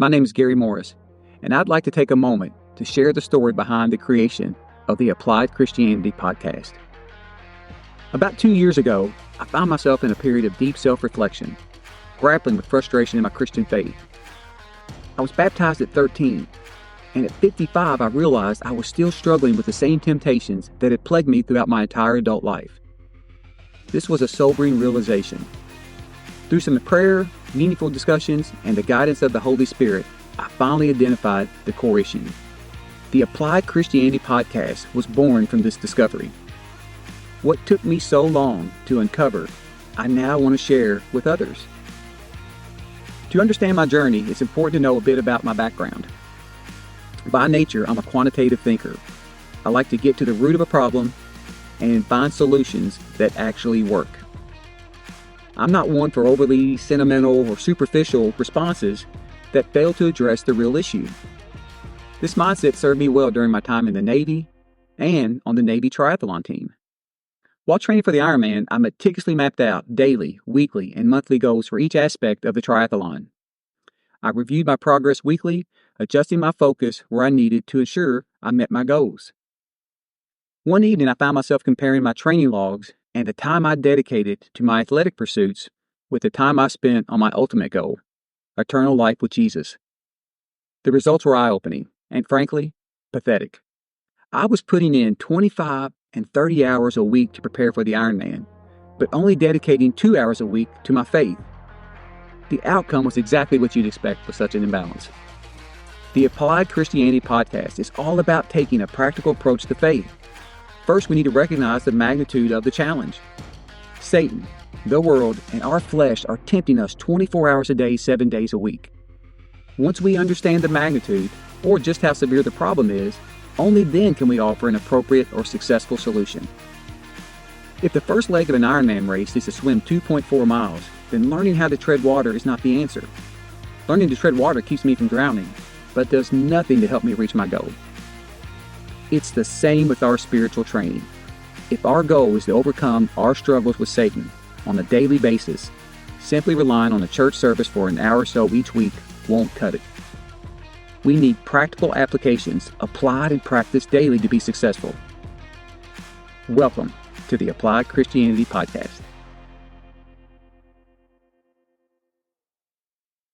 My name is Gary Morris, and I'd like to take a moment to share the story behind the creation of the Applied Christianity podcast. About 2 years ago, I found myself in a period of deep self-reflection, grappling with frustration in my Christian faith. I was baptized at 13, and at 55 I realized I was still struggling with the same temptations that had plagued me throughout my entire adult life. This was a sobering realization. Through some prayer, meaningful discussions, and the guidance of the Holy Spirit, I finally identified the core issue. The Applied Christianity podcast was born from this discovery. What took me so long to uncover, I now want to share with others. To understand my journey, it's important to know a bit about my background. By nature, I'm a quantitative thinker. I like to get to the root of a problem and find solutions that actually work. I'm not one for overly sentimental or superficial responses that fail to address the real issue. This mindset served me well during my time in the Navy and on the Navy triathlon team. While training for the Ironman, I meticulously mapped out daily, weekly, and monthly goals for each aspect of the triathlon. I reviewed my progress weekly, adjusting my focus where I needed to ensure I met my goals. One evening, I found myself comparing my training logs and the time I dedicated to my athletic pursuits with the time I spent on my ultimate goal, eternal life with Jesus. The results were eye-opening and, frankly, pathetic. I was putting in 25 and 30 hours a week to prepare for the Ironman, but only dedicating 2 hours a week to my faith. The outcome was exactly what you'd expect with such an imbalance. The Applied Christianity podcast is all about taking a practical approach to faith. First, we need to recognize the magnitude of the challenge. Satan, the world, and our flesh are tempting us 24 hours a day, 7 days a week. Once we understand the magnitude, or just how severe the problem is, only then can we offer an appropriate or successful solution. If the first leg of an Ironman race is to swim 2.4 miles, then learning how to tread water is not the answer. Learning to tread water keeps me from drowning, but does nothing to help me reach my goal. It's the same with our spiritual training. If our goal is to overcome our struggles with Satan on a daily basis, simply relying on a church service for an hour or so each week won't cut it. We need practical applications applied and practiced daily to be successful. Welcome to the Applied Christianity Podcast.